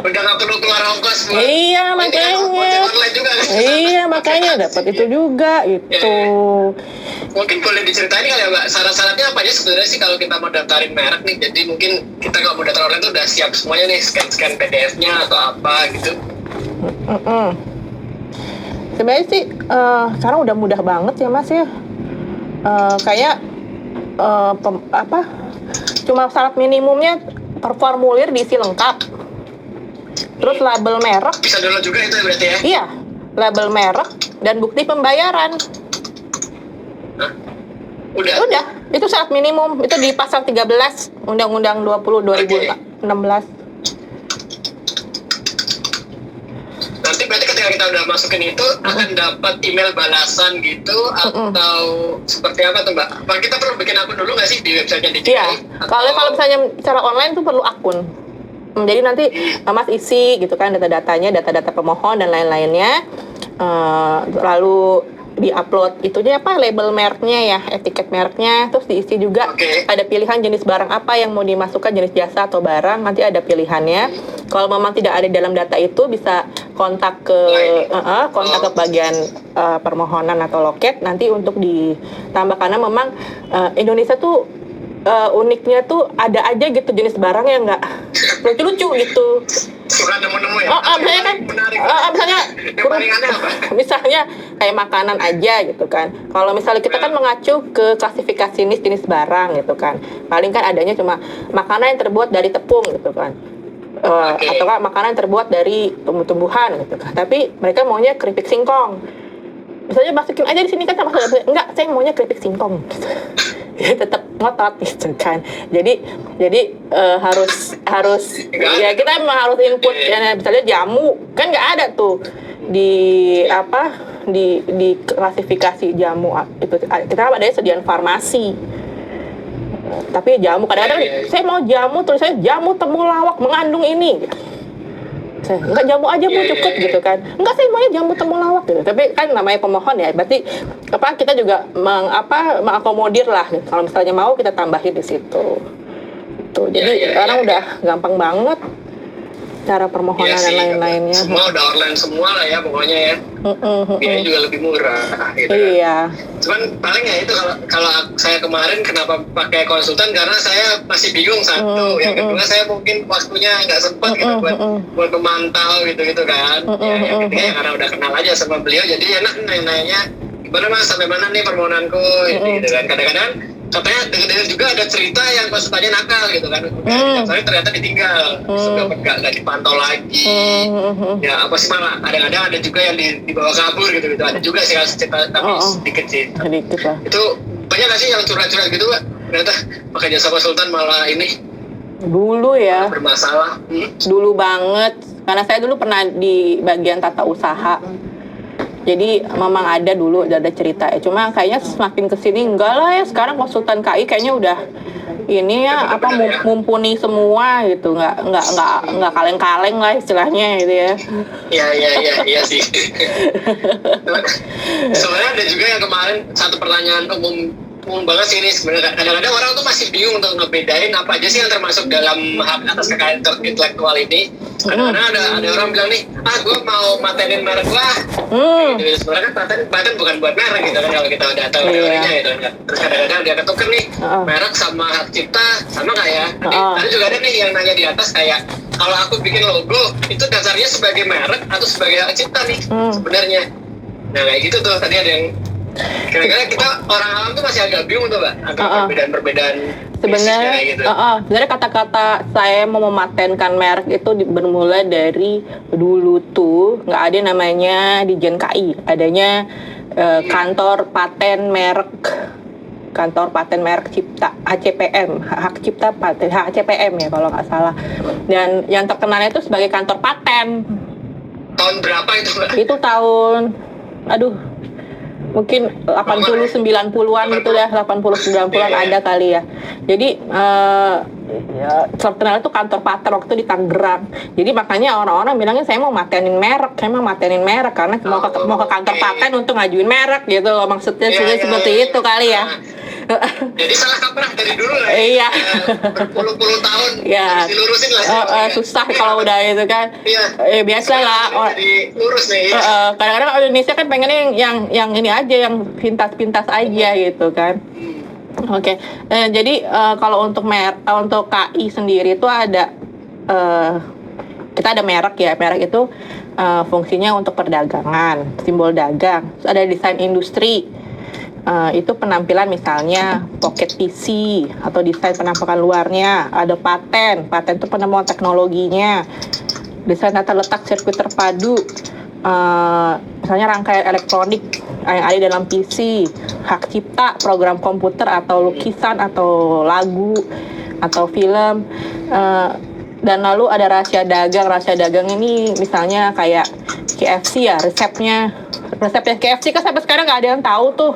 Udah nggak perlu keluar ongkos. Iya makanya. Iya makanya dapat itu juga itu. Mungkin boleh diceritain kali ya Mbak, syarat-syaratnya apa aja sebenarnya sih kalau kita mau daftarin merek nih. Jadi mungkin kita kalau mau daftar online tuh udah siap semuanya nih, scan PDF-nya atau apa gitu. Sebenarnya sih sekarang udah mudah banget ya Mas ya. Kayak cuma syarat minimumnya per formulir diisi lengkap. Terus label merek. Bisa download juga itu ya berarti ya? Iya, label merek dan bukti pembayaran. Udah, itu syarat minimum. Itu di pasal 13 Undang-Undang 20 2016. Nanti berarti ketika misalnya kita udah masukin itu akan dapat email balasan gitu atau seperti apa tuh Mbak? Apa kita perlu bikin akun dulu nggak sih di websitenya DJI? Iya. Kalau misalnya secara online tuh perlu akun. Jadi nanti Mas isi gitu kan data-datanya, data-data pemohon dan lain-lainnya. Lalu di-upload itunya apa, label mereknya ya, etiket mereknya, terus diisi juga ada pilihan jenis barang apa yang mau dimasukkan, jenis jasa atau barang, nanti ada pilihannya. Kalau memang tidak ada dalam data itu bisa kontak ke bagian permohonan atau loket nanti untuk ditambah, karena memang Indonesia tuh uniknya tuh ada aja gitu jenis barang yang nggak lucu-lucu gitu. Suka nemu-nemu ya? Misalnya kan, misalnya kayak makanan aja gitu kan. Kalau misalnya kita kan mengacu ke klasifikasi jenis barang gitu kan. Paling kan adanya cuma makanan yang terbuat dari tepung gitu kan. Atau kan makanan yang terbuat dari tumbuh-tumbuhan gitu kan. Tapi mereka maunya keripik singkong. Misalnya masukin aja di sini kan sama enggak, saya maunya keripik singkong gitu. Ya tetap ngotot gitu kan. Jadi harus ya kita emang harus input ya, misalnya jamu kan nggak ada tuh di klasifikasi jamu itu, kita adanya sediaan farmasi. Tapi jamu kadang-kadang saya mau jamu tulisannya jamu temulawak mengandung ini gitu. Enggak, jamu aja Bu cukup gitu kan. Enggak, saya maunya jamu temulawak gitu. Tapi kan namanya pemohon ya, berarti kita juga mengakomodir lah gitu. Kalau misalnya mau kita tambahin di situ. Tuh. Jadi sekarang udah gampang banget cara permohonan dan lain-lainnya. Semua udah online semua lah ya pokoknya ya. Biayanya juga lebih murah gitu. Iya. Cuman paling ya itu kalau saya kemarin kenapa pakai konsultan, karena saya masih bingung satu. Yang kedua saya mungkin waktunya nggak sempat gitu buat memantau gitu kan. Yang ketiga ya karena udah kenal aja sama beliau, jadi enak nanya-nanya gimana Mas, sampai mana nih permohonanku gitu kan. Kadang-kadang katanya dengar juga ada cerita yang konsultannya nakal gitu kan, soalnya ternyata ditinggal, sudah nggak dipantau lagi. Ya apa sih, malah kadang-kadang ada juga yang dibawa kabur gitu, ada juga sih cerita, tapi sedikit sih. Sedikit lah. Itu banyak nggak sih yang curhat-curhat gitu Pak? Ternyata pakai jasa konsultan malah ini dulu ya bermasalah. Dulu banget, karena saya dulu pernah di bagian tata usaha. Jadi memang ada dulu ada cerita ya. Cuma kayaknya semakin kesini enggak lah ya. Sekarang konsultan KI kayaknya udah ini ya mumpuni semua gitu. Enggak kaleng-kaleng lah istilahnya gitu ya. Iya sih. Sebenarnya ada juga yang kemarin satu pertanyaan umum banget sih ini sebenarnya. Kadang-kadang orang tuh masih bingung untuk ngebedain apa aja sih yang termasuk dalam hak atas kekayaan intelektual ini. Kadang-kadang ada orang bilang nih, gue mau matenin merek lah. Gitu. Sebenarnya kan paten bukan buat merek gitu kan, kalau kita udah tahu teorinya gitu kan. Terus kadang-kadang dia ketuker nih, merek sama hak cipta sama nggak ya? Ada juga ada nih yang nanya di atas kayak, kalau aku bikin logo itu dasarnya sebagai merek atau sebagai hak cipta nih sebenarnya. Nah kayak gitu tuh tadi ada yang kira-kira kita orang awam tuh masih agak bingung tuh Mbak, antara perbedaan sebenarnya gitu. Sebenarnya kata-kata saya mau mematenkan merek itu bermula dari dulu tuh nggak ada namanya Dijen KI, adanya kantor paten merek cipta, HCPM, hak cipta paten, HCPM ya kalau nggak salah. Dan yang terkenalnya itu sebagai kantor paten. Tahun berapa itu Mbak? Itu tahun mungkin 80-90-an gitu ya, 80-90-an ada kali ya. Jadi terkenal itu kantor paten waktu itu di Tangerang. Jadi makanya orang-orang bilangnya saya mau matenin merek karena mau ke kantor paten untuk ngajuin merek gitu loh, maksudnya seperti itu kali ya. Jadi salah kaprah dari dulu lah. Iya. Berpuluh-puluh tahun ya. dilurusin lah. Susah kalau udah itu kan. Iya. Biasa lah. Lurus nih. Kadang-kadang Indonesia kan pengennya yang ini aja, yang pintas-pintas aja gitu kan. Oke. Jadi kalau untuk KI sendiri itu ada kita ada merek ya. Merek itu fungsinya untuk perdagangan, simbol dagang. Terus ada desain industri. Itu penampilan misalnya pocket PC atau desain penampakan luarnya. Ada paten itu penemuan teknologinya. Desain tata letak sirkuit terpadu, misalnya rangkaian elektronik yang ada dalam PC. Hak cipta program komputer atau lukisan atau lagu atau film. Dan lalu ada rahasia dagang. Rahasia dagang ini misalnya kayak KFC ya, resepnya KFC kan sampai sekarang nggak ada yang tahu tuh.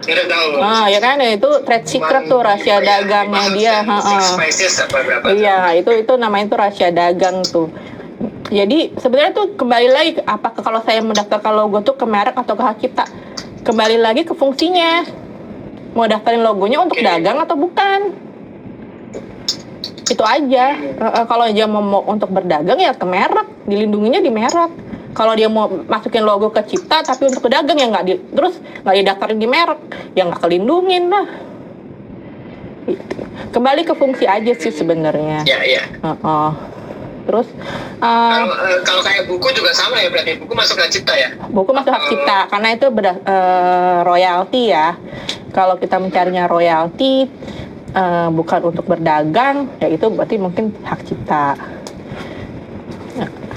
Nggak tahu. Ya kan, ya itu trade secret tuh, rahasia dagangnya dia. Spices apa berapa? Iya, itu namanya tuh rahasia dagang tuh. Jadi sebenarnya tuh kembali lagi, apakah kalau saya mendaftarkan logo tuh ke merek atau ke hak cipta? Kembali lagi ke fungsinya. Mau daftarin logonya untuk dagang atau bukan? Itu aja. Kalau dia mau untuk berdagang ya ke merek, dilindunginya di merek. Kalau dia mau masukin logo ke cipta tapi untuk pedagang ya terus nggak didaftarin di merek, ya nggak kelindungin lah. Kembali ke fungsi aja sih sebenarnya. Iya. Terus kalau kayak buku juga sama ya, berarti buku masuk hak cipta ya? Buku masuk hak cipta karena itu royalti ya. Kalau kita mencarinya royalti bukan untuk berdagang, ya itu berarti mungkin hak cipta.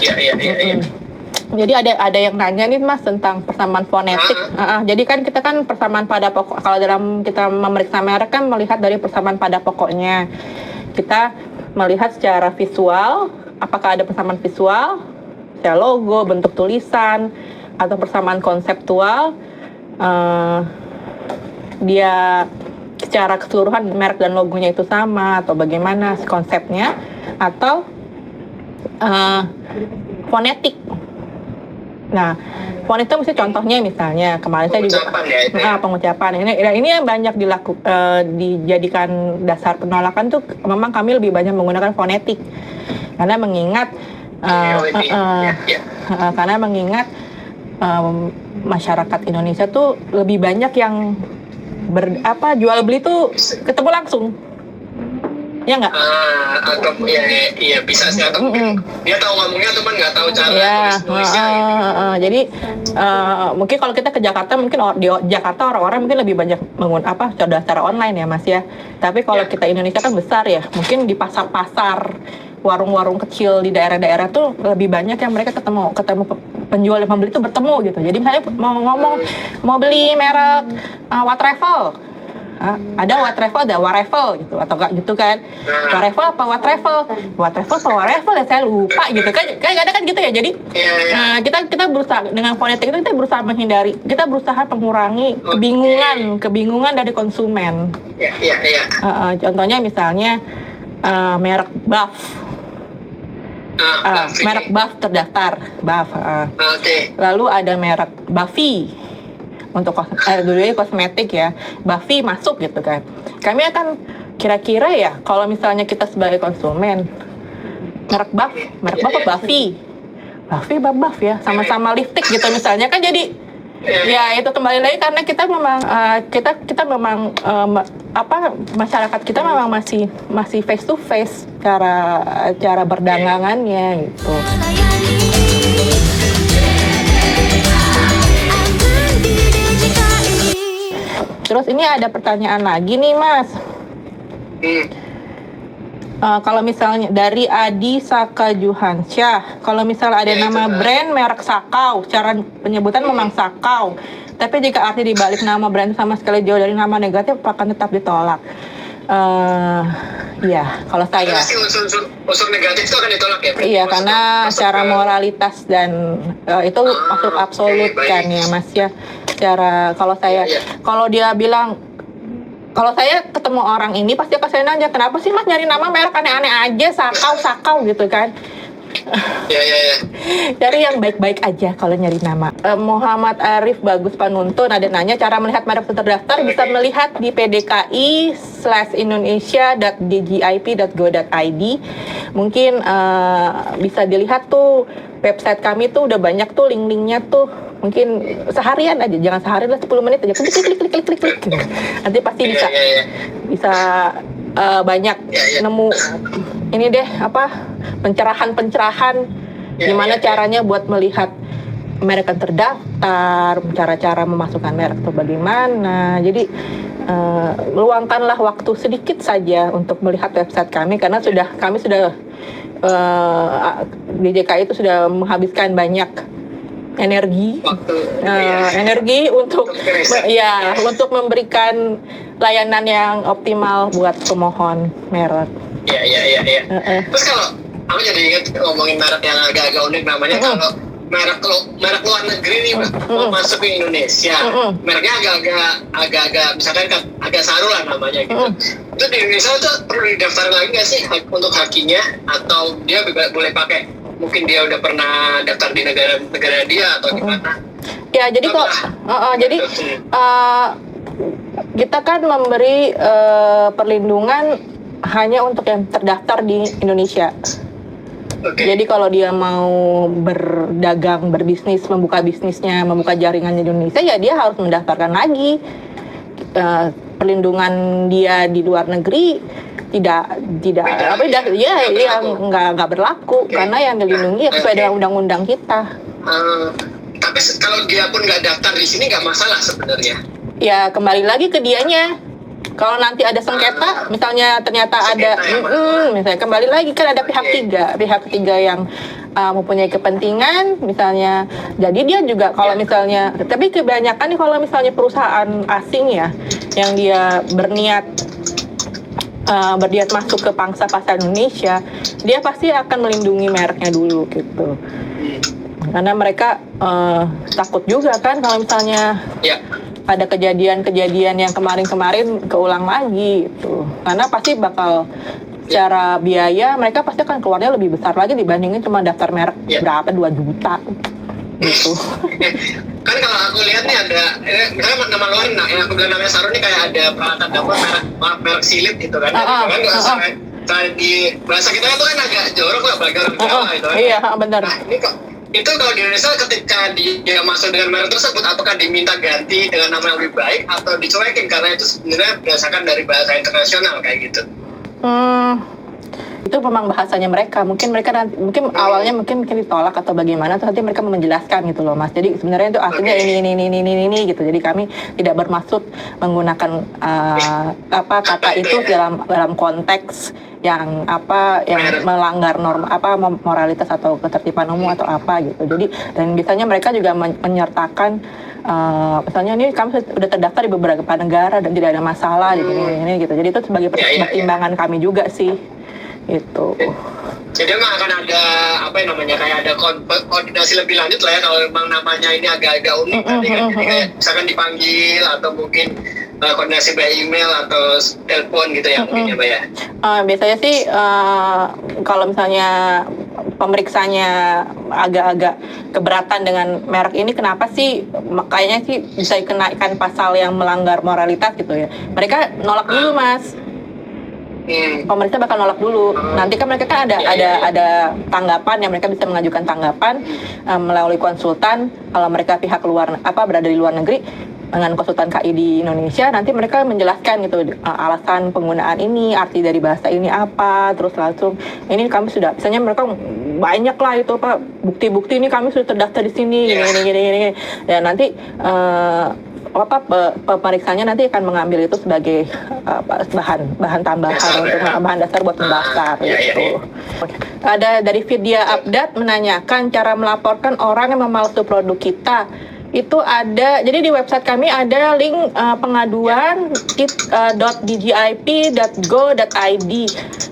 Iya. Jadi ada yang nanya nih Mas tentang persamaan fonetik. Jadi kan kita kan persamaan pada pokok, kalau dalam kita memeriksa merek kan melihat dari persamaan pada pokoknya. Kita melihat secara visual, apakah ada persamaan visual, secara logo, bentuk tulisan, atau persamaan konseptual. Dia secara keseluruhan merek dan logonya itu sama atau bagaimana konsepnya, atau fonetik. Nah, fonetik itu misalnya contohnya misalnya kemarin saya juga pengucapan ini yang banyak dijadikan dasar penolakan tuh, memang kami lebih banyak menggunakan fonetik karena mengingat karena mengingat masyarakat Indonesia tuh lebih banyak yang jual beli tuh ketemu langsung, ya nggak? Atau ya bisa sih, atau mungkin dia tahu ngomongnya cuman nggak tahu cara tulisnya. Jadi mungkin kalau kita ke Jakarta, mungkin di Jakarta orang-orang mungkin lebih banyak menggunakan secara online ya Mas ya. Tapi kalau kita Indonesia kan besar ya, mungkin di pasar-pasar, warung-warung kecil di daerah-daerah tuh lebih banyak yang mereka ketemu penjual dan pembeli itu bertemu gitu. Jadi misalnya mau beli merek What Travel, ada What Travel, ada Warevel gitu, atau enggak gitu kan? Warevel apa What Travel? What Travel apa Warevel ya, saya lupa gitu kan ada kan gitu ya. Jadi kita berusaha dengan fonetik itu, kita berusaha menghindari, kita berusaha mengurangi kebingungan dari konsumen. Contohnya misalnya merek Buff. Merek Buff terdaftar, Buff. Lalu ada merek Buffy untuk dulunya kosmetik ya, Buffy masuk gitu kan. Kami akan kira-kira ya, kalau misalnya kita sebagai konsumen, merek Buff apa Buffy? Buffy apa Buff ya, sama-sama lipstick gitu misalnya kan, jadi ya itu kembali lagi karena kita memang masyarakat kita memang masih face to face cara berdagangannya gitu. Terus ini ada pertanyaan lagi nih Mas. Kalau misalnya dari Adi Saka Juhansyah, kalau misalnya ada nama brand merek Sakau, cara penyebutan memang Sakau, tapi jika arti dibalik nama brand sama sekali jauh dari nama negatif, akan tetap ditolak. Ya, kalau saya. Unsur negatif itu akan ditolak ya? Iya, karena secara moralitas dan itu masuk absolut kan ya Mas ya. Kalau saya, kalau dia bilang, kalau saya ketemu orang ini pasti akan saya nanya, kenapa sih Mas nyari nama merek aneh-aneh aja, sakau gitu kan? Cari yang baik-baik aja kalau nyari nama. Muhammad Arif Bagus Panuntun ada nanya, cara melihat merek terdaftar bisa melihat di pdki/indonesia.dgip.go.id. Mungkin bisa dilihat tuh website kami tuh udah banyak tuh link-linknya tuh. Mungkin seharian aja, jangan seharian lah, 10 menit aja, klik. Nanti pasti bisa banyak nemu ini deh pencerahan gimana caranya buat melihat merek yang terdaftar, cara-cara memasukkan merek itu bagaimana. Jadi luangkanlah waktu sedikit saja untuk melihat website kami, karena kami sudah DJKI itu sudah menghabiskan banyak energi untuk untuk memberikan layanan yang optimal buat pemohon merek. Terus aku jadi ingat ngomongin merek yang agak-agak unik namanya. Kalau merek luar negeri nih mau masuk ke Indonesia, mereknya agak-agak misalkan agak saru lah namanya gitu. Itu di Indonesia tuh perlu didaftar lagi nggak sih untuk hakinya, atau dia boleh pakai, mungkin dia udah pernah daftar di negara dia atau gimana? Ya jadi kok kita kan memberi perlindungan hanya untuk yang terdaftar di Indonesia. Okay. Jadi kalau dia mau berdagang, berbisnis, membuka bisnisnya, membuka jaringannya di Indonesia, ya dia harus mendaftarkan lagi. Perlindungan dia di luar negeri tidak nggak berlaku, karena yang dilindungi sesuai dengan undang-undang kita. Tapi kalau dia pun nggak daftar di sini nggak masalah sebenarnya. Ya kembali lagi ke dianya. Kalau nanti ada sengketa, misalnya ternyata ada, misalnya kembali lagi kan ada pihak ketiga yang mempunyai kepentingan, misalnya. Jadi dia juga kalau misalnya, tapi kebanyakan nih kalau misalnya perusahaan asing ya, yang dia berniat masuk ke pangsa pasar Indonesia, dia pasti akan melindungi mereknya dulu gitu. Karena mereka takut juga kan kalau misalnya ada kejadian-kejadian yang kemarin-kemarin keulang lagi gitu. Karena pasti bakal secara biaya mereka pasti akan keluarnya lebih besar lagi dibandingin cuma daftar merek berapa 2 juta gitu. Kan kalau aku lihat nih ada misalnya nama luar, yang aku bilang namanya Saru nih, kayak ada peralatan dapur merek Silip gitu kan. Kan nggak usah kan di bahasa kita itu kan agak jorok lah, belajar Jawa gitu kan. Iya benar. Nah, ini kok itu kalau di Indonesia ketika dia masuk dengan merek tersebut, apakah diminta ganti dengan nama yang lebih baik atau dicuekin karena itu sebenarnya berdasarkan dari bahasa internasional kayak gitu? Itu memang bahasanya mereka. Mungkin awalnya mungkin ditolak atau bagaimana, terus nanti mereka menjelaskan gitu loh Mas. Jadi sebenarnya itu aslinya ini gitu. Jadi kami tidak bermaksud menggunakan kata itu dalam konteks yang melanggar norma moralitas atau ketertiban umum atau apa gitu. Jadi dan biasanya mereka juga menyertakan misalnya ini kami sudah terdaftar di beberapa negara dan tidak ada masalah ini gitu. Jadi itu sebagai pertimbangan kami juga sih itu. Jadi memang akan ada kayak ada koordinasi lebih lanjut lah ya kalau memang namanya ini agak-agak unik tadi kan. Jadi kayak misalkan dipanggil atau mungkin koordinasi by email atau telepon gitu ya mungkin ya Mbak ya. Biasanya sih kalau misalnya pemeriksanya agak-agak keberatan dengan merek ini, kenapa sih kayaknya sih bisa dikenakan pasal yang melanggar moralitas gitu ya. Mereka nolak dulu Mas. Pemerintah bakal nolak dulu. Nanti kan mereka kan ada tanggapan yang mereka bisa mengajukan tanggapan melalui konsultan. Kalau mereka pihak berada di luar negeri dengan konsultan KI di Indonesia, nanti mereka menjelaskan gitu alasan penggunaan ini, arti dari bahasa ini apa, terus langsung ini kami sudah, misalnya mereka banyak lah itu bukti-bukti ini kami sudah terdaftar di sini gini. Dan nanti pemeriksanya nanti akan mengambil itu sebagai bahan tambahan untuk bahan dasar buat mendaftar gitu. Ada dari Vidya Abdat menanyakan cara melaporkan orang yang memalsu produk kita. Itu ada, jadi di website kami ada link pengaduan .dgip.go.id.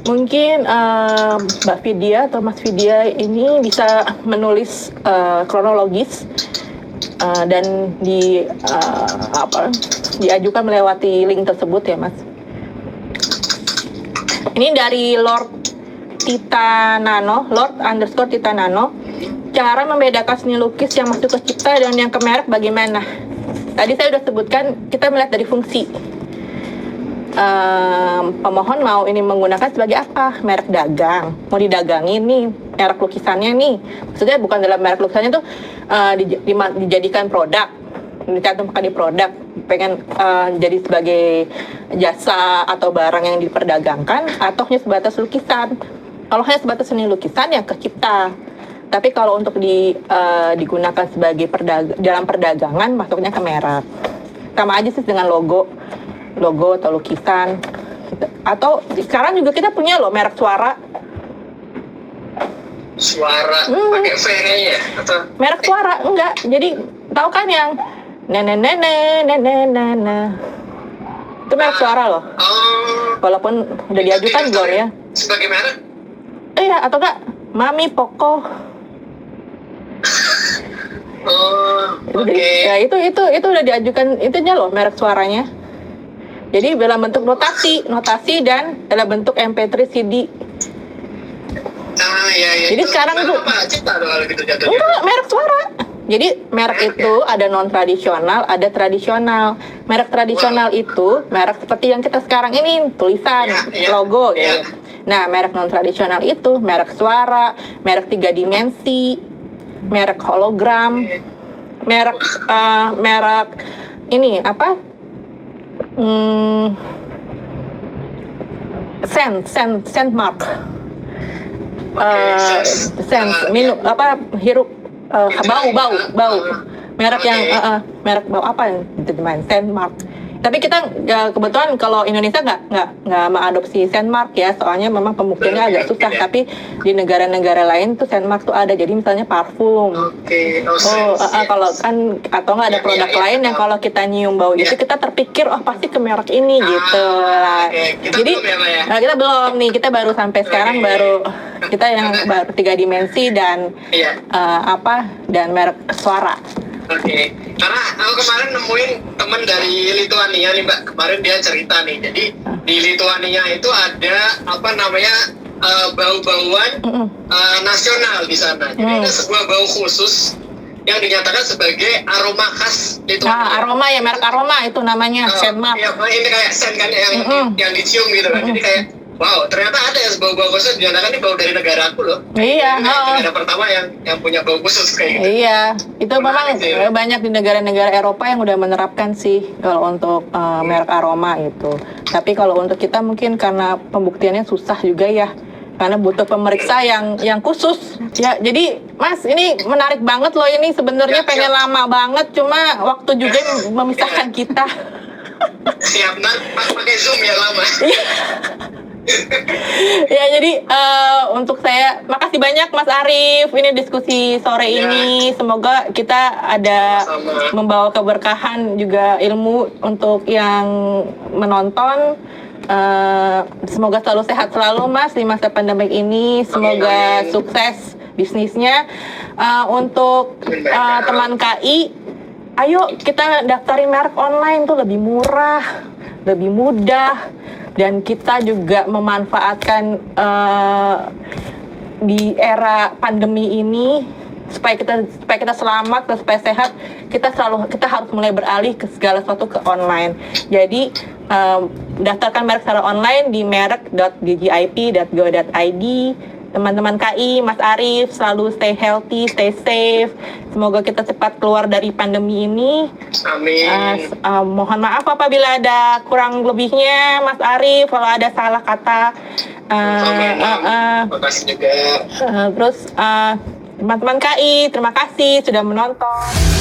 Mungkin Mbak Vidya atau Mas Vidya ini bisa menulis kronologis dan diajukan melewati link tersebut ya Mas. Ini dari Lord _Titanano. Cara membedakan seni lukis yang masuk ke cipta dan yang ke merek bagaimana? Tadi saya sudah sebutkan, kita melihat dari fungsi. Pemohon mau ini menggunakan sebagai apa? Merek dagang. Mau didagangin nih, merek lukisannya nih. Maksudnya bukan dalam merek lukisannya tuh dijadikan produk. Dicantumkan di produk. Pengen jadi sebagai jasa atau barang yang diperdagangkan, atau hanya sebatas lukisan. Kalau hanya sebatas seni lukisan ya ke cipta. Tapi kalau untuk digunakan sebagai dalam perdagangan, masuknya ke merek. Sama aja sih dengan logo atau lukisan. Atau sekarang juga kita punya loh merek suara. Pakai V-nya ya? Atau merek suara enggak. Jadi tahu kan yang itu merek suara loh. Walaupun udah diajukan belum ya. Sebagai merek? Iya, atau enggak? Mami Poko. Oh, oke. Ya itu udah diajukan itunya loh, merek suaranya. Jadi dalam bentuk notasi dan dalam bentuk MP3 CD. Iya. Jadi sekarang tuh apa cipta tuh kalau gitu jatuhnya? enggak, merek suara. Jadi merek itu ada non tradisional, ada tradisional. Merek tradisional itu merek seperti yang kita sekarang ini, tulisan, logo gitu. Nah, merek non tradisional itu merek suara, merek 3 dimensi, merek hologram, merek ini apa? Scent mark. Minum apa hirup bau merek yang merek bau apa yang diterjemahin scent mark. Tapi kita kebetulan kalau Indonesia nggak mengadopsi scent mark ya, soalnya memang pembuktiannya agak susah. Tapi di negara-negara lain tuh scent mark tuh ada. Jadi misalnya parfum. Kalau kan atau nggak ada produk lain yang kalau kita nyium bau itu kita terpikir pasti ke merek ini gitu lah. Jadi kita belum nih, kita baru sampai sekarang baru kita yang baru 3 dimensi dan dan merek suara. Oke. Karena aku kemarin nemuin teman dari Lituania nih Mbak. Kemarin dia cerita nih. Jadi di Lituania itu ada bau-bauan nasional di sana. Jadi ada sebuah bau khusus yang dinyatakan sebagai aroma khas Lituania. Aroma ya, merek aroma itu namanya scent mark. Iya, ini kayak scent kan yang dicium gitu kan. Jadi kayak wow, ternyata ada ya bau-bau khusus dinyatakan ini bau dari negara aku loh. Iya. Negara pertama yang punya bau khusus kayak gitu. Iya, itu memang banyak di negara-negara Eropa yang udah menerapkan sih kalau untuk merek aroma itu. Tapi kalau untuk kita mungkin karena pembuktiannya susah juga ya, karena butuh pemeriksa yang khusus. Ya, jadi Mas ini menarik banget loh ini sebenarnya pengen lama banget, cuma waktu juga memisahkan kita. Siap, pakai Zoom ya lama. Ya jadi untuk saya makasih banyak Mas Arief ini diskusi sore ini, semoga kita ada membawa keberkahan juga ilmu untuk yang menonton. Semoga selalu sehat selalu Mas di masa pandemik ini, semoga sukses bisnisnya. Untuk teman KI, ayo kita daftarin merek online tuh lebih murah, lebih mudah. Dan kita juga memanfaatkan di era pandemi ini supaya kita selamat dan supaya sehat, kita harus mulai beralih ke segala sesuatu ke online. Jadi daftarkan merek secara online di merek.ggip.go.id. Teman-teman KI, Mas Arief, selalu stay healthy, stay safe. Semoga kita cepat keluar dari pandemi ini. Amin. Mohon maaf apabila ada kurang lebihnya, Mas Arief, kalau ada salah kata. Terima kasih juga. Terus teman-teman KI, terima kasih sudah menonton.